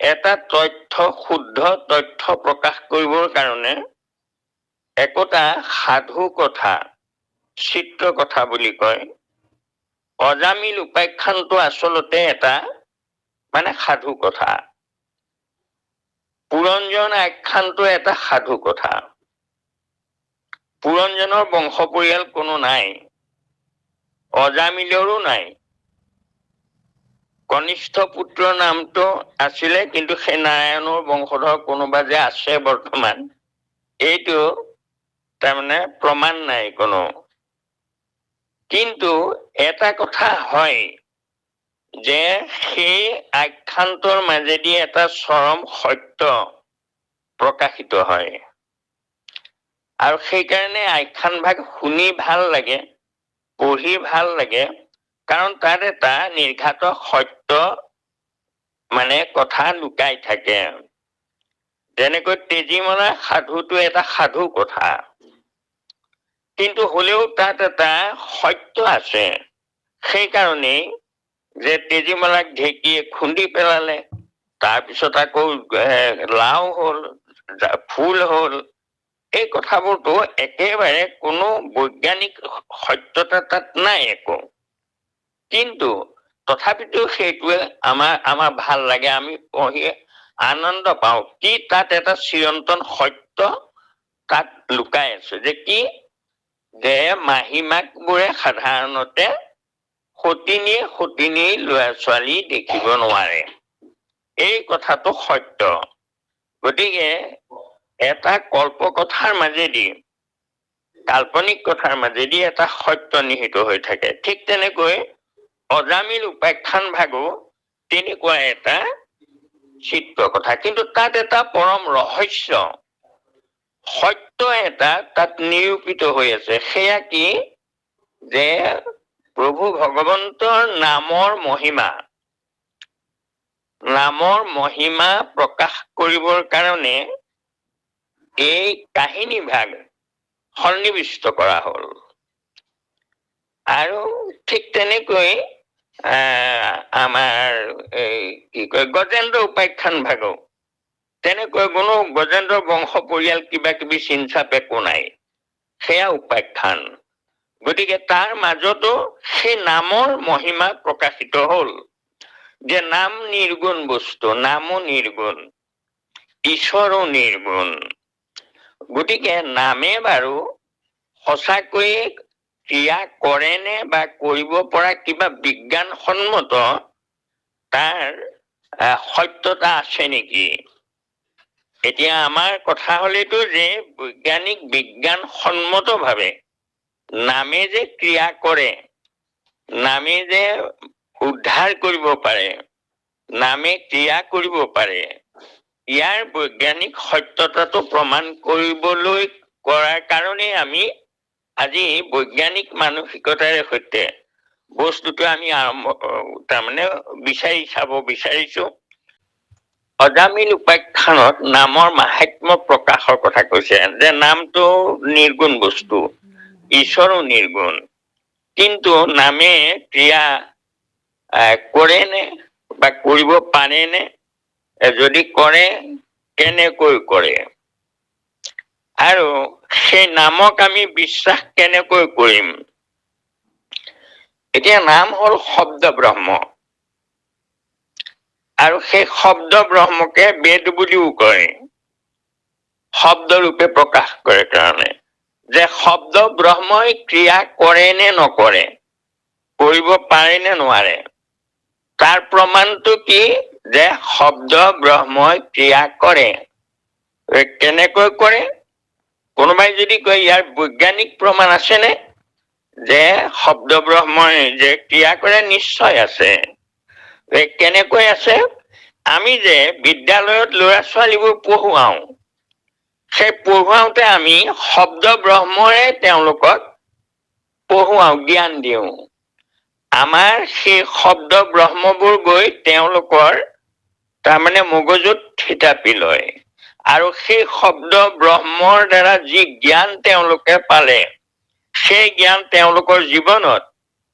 এটা তথ্য শুদ্ধ তথ্য প্ৰকাশ কৰিবৰ কাৰণে একোটা সাধু কথা চিত্ৰ কথা বুলি কয়। অজামিল উপাখ্যানটো আচলতে এটা মানে সাধু কথা। পুৰঞ্জন আখ্যানটো এটা সাধু কথা। পুৰঞ্জনৰ বংশ পৰিয়াল কোনো নাই, অজামিলৰো নাই। কনিষ্ঠ পুত্ৰৰ নামটো আছিলে, কিন্তু সেই নাৰায়ণৰ বংশধৰ কোনোবা যে আছে বৰ্তমান, এইটো তাৰমানে প্ৰমাণ নাই কোনো। কিন্তু এটা কথা হয় যে সেই আখ্যানটোৰ মাজেদি এটা চৰম সত্য প্ৰকাশিত হয়, আৰু সেইকাৰণে আখ্যান ভাগ শুনি ভাল লাগে, পঢ়ি ভাল লাগে, কাৰণ তাত এটা নিৰ্ঘাত সত্য মানে কথা লুকাই থাকে। যেনেকৈ তেজীমলা সাধুটো এটা সাধু কথা, কিন্তু হলেও তাত এটা সত্য আছে। সেইকাৰণেই যে তেজীমলাক ঢেঁকীয়ে খুন্দি পেলালে, তাৰপিছত আকৌ লাও হল, ফুল হল, এই কথাবোৰতো একেবাৰে কোনো বৈজ্ঞানিক সত্যতা তাত নাই একো। কিন্তু তথাপিতো সেইটোৱে আমাৰ ভাল লাগে, আমি পঢ়ি আনন্দ পাওঁ। কি তাত এটা চিৰন্তন সত্য তাত লুকাই আছে, যে কি যে মাহীমাক বোৰে সাধাৰণতে সতিনী ল'ৰা ছোৱালী দেখিব নোৱাৰে, এই কথাটো সত্য। গতিকে এটা কল্পকথাৰ মাজেদি, কাল্পনিক কথাৰ মাজেদি এটা সত্য নিহিত হৈ থাকে। ঠিক তেনেকৈ অজামিল উপাখ্যান ভাগো তেনেকুৱা এটা চিত্ৰ কথা, কিন্তু তাত এটা পৰম ৰহস্য সত্য এটা তাত নিৰূপিত হৈ আছে। সেয়া কি যে প্ৰভু ভগৱন্তৰ নামৰ মহিমা প্ৰকাশ কৰিবৰ কাৰণে এই কাহিনী ভাগ সন্নিৱিষ্ট কৰা হল। আৰু ঠিক তেনেকৈ আমাৰ এই কি কয় গজেন্দ্ৰ উপাখ্যান ভাগো তেনেকৈ কোনো গজেন্দ্ৰ বংশ পৰিয়াল কিবা কিবি চিনচাপ একো নাই, সেয়া উপাখ্যান। গতিকে তাৰ মাজতো সেই নামৰ মহিমা প্ৰকাশিত হল, যে নাম নিৰ্গুণ বস্তু, নামো নিৰ্গুণ, ঈশ্বৰো নিৰ্গুণ। গতিকে নামে বাৰু সঁচাকৈয়ে ক্ৰিয়া কৰেনে বা কৰিব পৰা কিবা বিজ্ঞানসন্মত তাৰ সত্যতা আছে নেকি? এতিয়া আমাৰ কথা হলেতো যে বিজ্ঞানসন্মত ভাৱে নামে যে ক্ৰিয়া কৰে, নামে যে উদ্ধাৰ কৰিব পাৰে, নামে ক্ৰিয়া কৰিব পাৰে, ইয়াৰ বৈজ্ঞানিক সত্যতাটো প্ৰমাণ কৰিবলৈ কৰাৰ কাৰণে আমি আজি বৈজ্ঞানিক মানসিকতাৰে সৈতে বস্তুটো আমি তাৰমানে বিচাৰি চাব বিচাৰিছো। অজামিল উপাখ্যানত নামৰ মাহাত্ম্য প্ৰকাশৰ কথা কৈছে, যে নামটো নিৰ্গুণ বস্তু, ঈশ্বৰো নিৰ্গুণ, কিন্তু নামে ক্ৰিয়া কৰে নে বা কৰিব পাৰে নে? যদি কৰে কেনেকৈ কৰে? আৰু সেই নামক আমি বিশ্বাস কেনেকৈ কৰিম? এতিয়া নাম হল শব্দ ব্ৰহ্ম, আৰু সেই শব্দ ব্ৰহ্মকে বেদ বুলিও কয়, শব্দৰূপে প্ৰকাশ কৰে কাৰণে। যে শব্দ ব্ৰহ্মই ক্ৰিয়া কৰে নে নকৰে, কৰিব পাৰে নে নোৱাৰে, তাৰ প্ৰমাণটো কি? যে শব্দ ব্ৰহ্মই ক্ৰিয়া কৰে। কেনেকৈ কৰে? কোনোবাই যদি কয় ইয়াৰ বৈজ্ঞানিক প্ৰমাণ আছেনে যে শব্দ ব্ৰহ্মই যে ক্ৰিয়া কৰে? নিশ্চয় আছে। কেনেকৈ আছে? আমি যে বিদ্যালয়ত ল'ৰা ছোৱালীবোৰ পঢ়ুৱাও, সেই পঢ়ুৱাওতে আমি শব্দ ব্ৰহ্মৰে তেওঁলোকক পঢ়ুৱাও, জ্ঞান দিওঁ। আমাৰ সেই শব্দ ব্ৰহ্মবোৰ গৈ তেওঁলোকৰ তাৰমানে মগজুত থিতাপি লয়, আৰু সেই শব্দ ব্ৰহ্মৰ দ্বাৰা যি জ্ঞান তেওঁলোকে পালে, সেই জ্ঞান তেওঁলোকৰ জীৱনত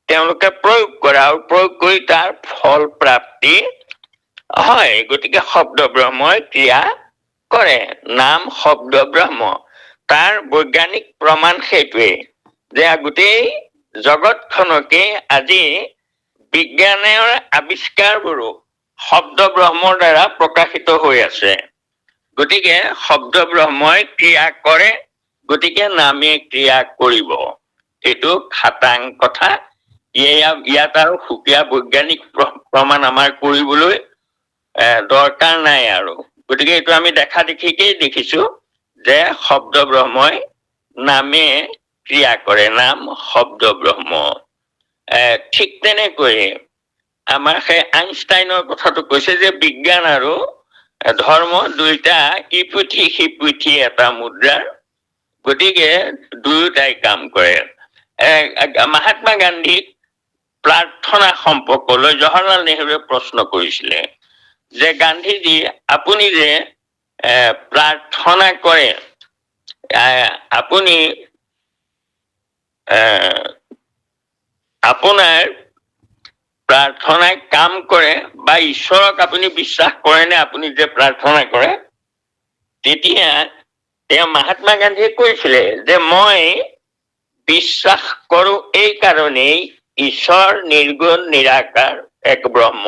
তেওঁলোকে প্ৰয়োগ কৰে, আৰু প্ৰয়োগ কৰি তাৰ ফল প্ৰাপ্তি হয়, গতিকে শব্দ ব্ৰহ্মই ক্ৰিয়া কৰে। নাম শব্দ ব্ৰহ্ম, তাৰ বৈজ্ঞানিক প্ৰমাণ সেইটোৱে যে গোটেই জগতখনকে আজি বিজ্ঞানৰ আৱিষ্কাৰবোৰো শব্দ ব্ৰহ্মৰ দ্বাৰা প্ৰকাশিত হৈ আছে। গতিকে শব্দ ব্ৰহ্মই ক্ৰিয়া কৰে, গতিকে নামে ক্ৰিয়া কৰিব। এইটো খাটাং কথা। ইয়াত আৰু সুকীয়া বৈজ্ঞানিক প্ৰমাণ আমাৰ কৰিবলৈ দৰকাৰ নাই আৰু। গতিকে এইটো আমি দেখা দেখিকেই দেখিছো যে শব্দ ব্ৰহ্মই নামে ক্ৰিয়া কৰে, নাম শব্দ ব্ৰহ্ম। ঠিক তেনেকৈ আমাৰ সেই আইনষ্টাইনৰ কথাটো কৈছে যে বিজ্ঞান আৰু ধৰ্ম দুইটা ইপুঠি সিপুঠি এটা মুদ্ৰাৰ, গতিকে দুয়োটাই কাম কৰে। মহাত্মা গান্ধীক প্ৰাৰ্থনা সম্পৰ্কলৈ জৱাহৰলাল নেহৰুৱে প্ৰশ্ন কৰিছিলে যে গান্ধীজী, আপুনি যে প্ৰাৰ্থনা কৰে, আপুনি আপোনাৰ প্ৰাৰ্থনাই কাম কৰে বা ঈশ্বৰক আপুনি বিশ্বাস কৰে নে আপুনি যে প্ৰাৰ্থনা কৰে? তেতিয়া তেওঁ মহাত্মা গান্ধীয়ে কৈছিলে যে মই বিশ্বাস কৰো এই কাৰণেই ঈশ্বৰ নিৰ্গুণ নিৰাকাৰ এক ব্ৰহ্ম।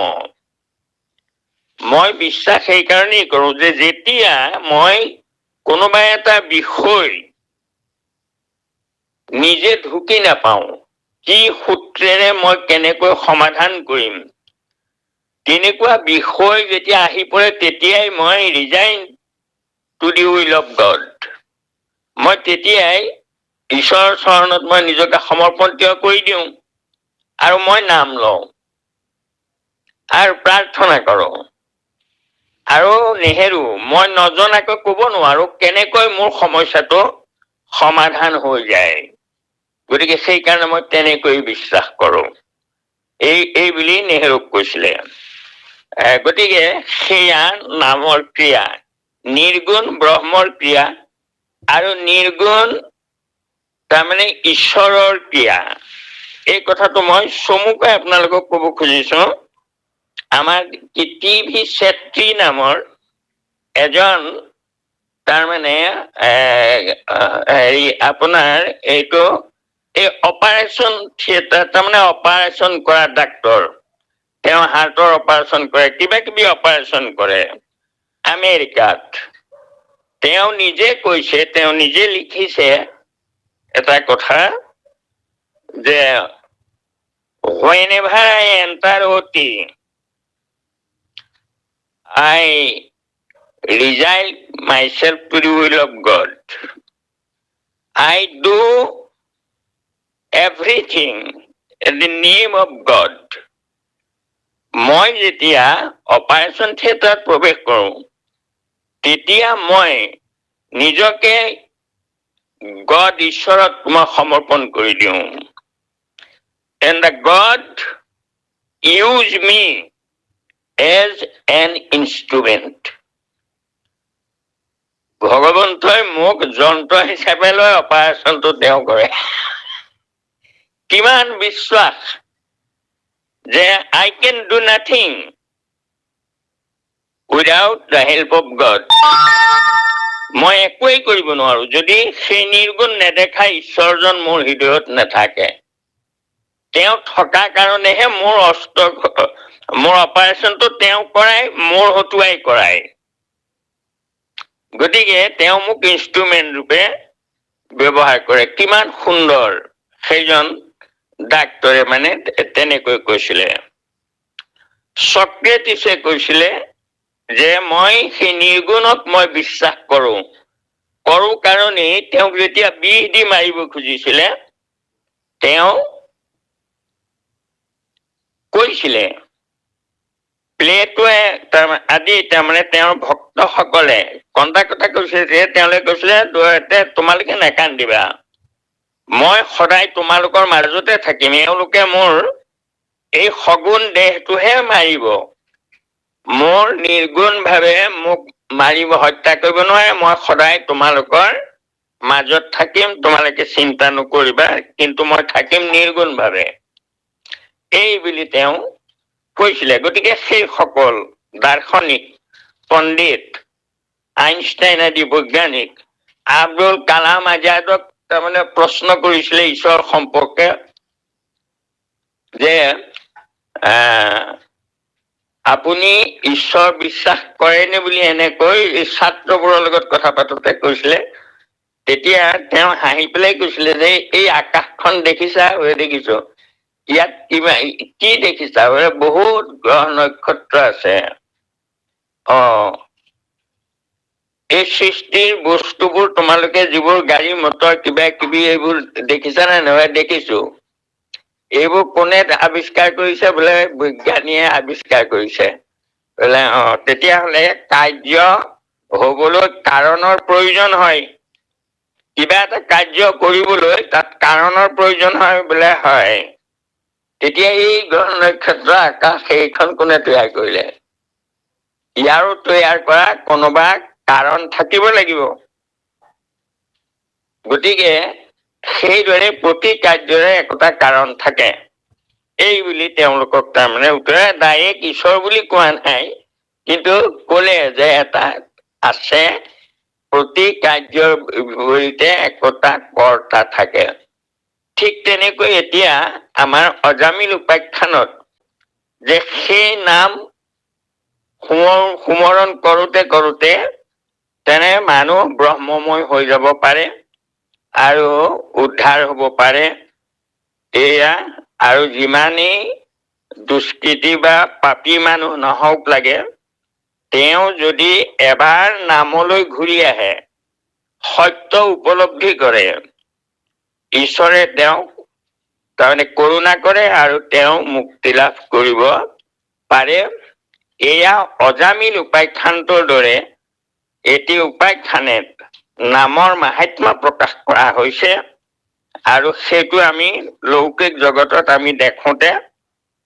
মই বিশ্বাস এই কাৰণেই কৰো যে যেতিয়া মই কোনোবা এটা বিষয় নিজে ঢুকি নাপাওঁ, কি সূত্ৰেৰে মই কেনেকৈ সমাধান কৰিম, তেনেকুৱা বিষয় যেতিয়া আহি পৰে তেতিয়াই মই resign to the will of god, মই তেতিয়াই ঈশ্বৰৰ চৰণত মই নিজকে সমৰ্পণ কৰি দিওঁ আৰু মই নাম লওঁ আৰু প্ৰাৰ্থনা কৰোঁ। আৰু নেহেৰু, মই নজনাকৈ ক'ব নোৱাৰো কেনেকৈ মোৰ সমস্যাটো সমাধান হৈ যায়, গতিকে সেইকাৰণে মই তেনেকৈ বিশ্বাস কৰো, এই বুলি নেহেৰুক কৈছিলে। গতিকে সেয়া নামৰ ক্ৰিয়া, নিৰ্গুণ ব্ৰহ্মৰ ক্ৰিয়া আৰু নিৰ্গুণ তাৰমানে ঈশ্বৰৰ ক্ৰিয়া। এই কথাটো মই চমুকৈ আপোনালোকক ক'ব খুজিছো। আমাৰ টিভি চেত্ৰী নামৰ এজন তাৰমানে আপোনাৰ এইটো এই অপাৰেশ্যন থিয়েটাৰ, তাৰমানে অপাৰেশ্যন কৰা ডাক্তৰ, তেওঁ হাৰ্টৰ অপাৰেশ্যন কৰে, কিবা কিবি অপাৰেশ্যন কৰে আমেৰিকাত। তেওঁ নিজে কৈছে, তেওঁ নিজে লিখিছে এটা কথা যে whenever I enter OT, I resign myself to the will of God. I do everything in the name of God. মই যেতিয়া অপাৰেশ্যন থিয়েটাৰত প্ৰৱেশ কৰোঁ তেতিয়া মই নিজকে গড ঈশ্বৰত মই সমৰ্পণ কৰি দিওঁ। And the God use me as an instrument. ভগৱন্তই মোক যন্ত্ৰ হিচাপে লৈ অপাৰেশ্যনটো তেওঁ কৰে। কিমান বিশ্বাস যে I can do nothing without the help of God. মই একোৱেই কৰিব নোৱাৰো যদি সেই নিৰ্গুণ নেদেখা ঈশ্বৰজন মোৰ হৃদয়ত নাথাকে। তেওঁ থকা কাৰণেহে মোৰ অপাৰেশ্যনটো তেওঁ কৰাই, মোৰ হতুৱাই কৰাই। গতিকে তেওঁ মোক ইনষ্ট্ৰুমেণ্ট ৰূপে ব্যৱহাৰ কৰে। কিমান সুন্দৰ সেইজন ডাক্তৰে মানে তেনেকৈ কৈছিলে। সক্ৰেটিছে কৈছিলে যে মই সেই নিৰ্গুণক মই বিশ্বাস কৰো কাৰণেই তেওঁক যেতিয়া বিষ দি মাৰিব খুজিছিলে তেওঁ কৈছিলে, প্লেটোৱে আদি তাৰমানে তেওঁৰ ভক্তসকলে কন্দা কথা কৈছিলে যে তেওঁলোকে কৈছিলে তোমালোকে নাকান্দিবা, মই সদায় তোমালোকৰ মাজতে থাকিম, এওঁলোকে মোৰ এই সগুণ দেহটোহে মাৰিব, মোৰ নিৰ্গুণ ভাৱে মোক মাৰিব, হত্যা কৰিব নোৱাৰে, মই সদায় তোমালোকৰ মাজত থাকিম, তোমালোকে চিন্তা নকৰিবা, কিন্তু মই থাকিম নিৰ্গুণ ভাৱে, এই বুলি তেওঁ কৈছিলে। গতিকে সেই সকল দাৰ্শনিক, পণ্ডিত, আইনষ্টাইন আদি বৈজ্ঞানিক আব্দুল কালাম আজাদক তাৰমানে প্ৰশ্ন কৰিছিলে ঈশ্বৰ সম্পৰ্কে যে আপুনি ঈশ্বৰ বিশ্বাস কৰেনে বুলি এনেকৈ ছাত্ৰবোৰৰ লগত কথা পাতোতে কৈছিলে। তেতিয়া তেওঁ হাঁহি পেলাই কৈছিলে যে এই আকাশখন দেখিছা? দেখিছো। ইয়াত কি দেখিছা? বহুত গ্ৰহ নক্ষত্ৰ আছে। এই সৃষ্টিৰ বস্তুবোৰ তোমালোকে যিবোৰ গাড়ী মটৰ কিবা কিবি এইবোৰ দেখিছা নে নহয়? দেখিছো। এইবোৰ কোনে আৱিষ্কাৰ কৰিছে? বোলে বিজ্ঞানীয়ে আৱিষ্কাৰ কৰিছে। বোলে তেতিয়াহ'লে কাৰ্য হবলৈ কাৰণৰ প্ৰয়োজন হয়। কিবা এটা কাৰ্য কৰিবলৈ তাত কাৰণৰ প্ৰয়োজন হয় বোলে। হয়। তেতিয়া এই গ্ৰহ নক্ষত্ৰ আকাশ সেইখন কোনে তৈয়াৰ কৰিলে? ইয়াৰো তৈয়াৰ কৰা কোনোবা কাৰণ থাকিব লাগিব। গতিকে সেইদৰে প্ৰতি কাৰ্যৰে একোটা কাৰণ থাকে। এই বুলি তেওঁলোকক তাৰমানে উত্তৰে ডাইৰেক্ট ঈশ্বৰ বুলি কোৱা নাই, কিন্তু কলে যে এটা আছে, প্ৰতি কাৰ্যৰ বিপৰীতে একোটা কৰ্তা থাকে। ঠিক তেনেকৈ এতিয়া আমাৰ অজামিল উপাখ্যানত যে সেই নাম সুমৰণ কৰোতে কৰোতে তেনে মানুহ ব্ৰহ্মময় হৈ যাব পাৰে আৰু উদ্ধাৰ হ'ব পাৰে। এয়া আৰু যিমানেই দুষ্কৃতি বা পাপী মানুহ নহওক লাগে, তেওঁ যদি এবাৰ নামলৈ ঘূৰি আহে, সত্য উপলব্ধি কৰে, ঈশ্বৰে তেওঁক তাৰমানে কৰোণা কৰে আৰু তেওঁ মুক্তি লাভ কৰিব পাৰে। এয়া অজামিল উপাখ্যানটোৰ দৰে এটি উপাখ্যানে নামৰ মাহাত্ম্য প্ৰকাশ কৰা হৈছে। আৰু সেইটো আমি লৌকিক জগতত আমি দেখোতে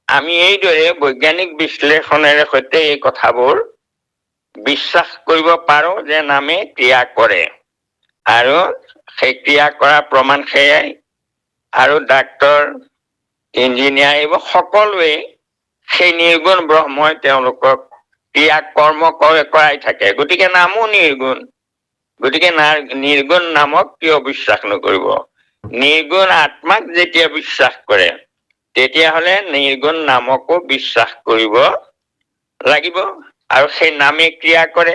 আমি এইদৰে বৈজ্ঞানিক বিশ্লেষণেৰে সৈতে এই কথাবোৰ বিশ্বাস কৰিব পাৰো যে নামে ক্ৰিয়া কৰে, আৰু সেই ক্ৰিয়া কৰা প্ৰমাণ সেয়াই। আৰু ডাক্তৰ, ইঞ্জিনিয়াৰ এইবোৰ সকলোৱে সেই নিৰ্গুণ ব্ৰহ্মই তেওঁলোকক ক্ৰিয়া কৰ্ম কৰাই থাকে। গতিকে নামো নিৰ্গুণ। গতিকে নিৰ্গুণ নামক কিয় বিশ্বাস নকৰিব? নিৰ্গুণ আত্মাক যেতিয়া বিশ্বাস কৰে, তেতিয়াহলে নিৰ্গুণ নামকো বিশ্বাস কৰিব লাগিব। আৰু সেই নামে ক্ৰিয়া কৰে,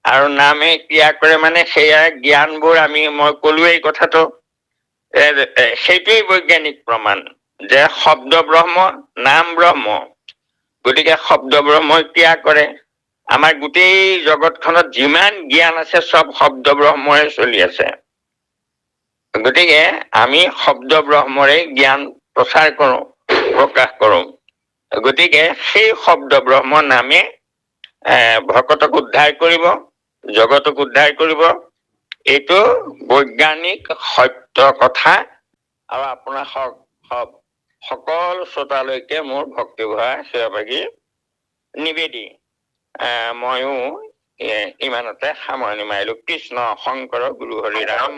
আৰু নামে ক্ৰিয়া কৰে মানে সেয়া জ্ঞানবোৰ মই কলোৱে এই কথাটো, সেইটোৱেই বৈজ্ঞানিক প্ৰমাণ যে শব্দ ব্ৰহ্ম, নাম ব্ৰহ্ম। গতিকে শব্দ ব্ৰহ্মই ক্ৰিয়া কৰে। আমাৰ গোটেই জগতখনত যিমান জ্ঞান আছে চব শব্দ ব্ৰহ্মৰে চলি আছে। গতিকে আমি শব্দ ব্ৰহ্মৰে জ্ঞান প্ৰচাৰ কৰো, প্ৰকাশ কৰো। গতিকে সেই শব্দ ব্ৰহ্ম নামে ভকতক উদ্ধাৰ কৰিব, জগতক উদ্ধাৰ কৰিব। এইটো বৈজ্ঞানিক সত্য কথা। আৰু আপোনাৰ সকলো শ্ৰোতালৈকে মোৰ ভক্তিভৰা সেৱাভাগী নিবেদি ময়ো ইমানতে সামৰণি মাৰিলো। কৃষ্ণ শংকৰ গুৰু হৰি ৰাম।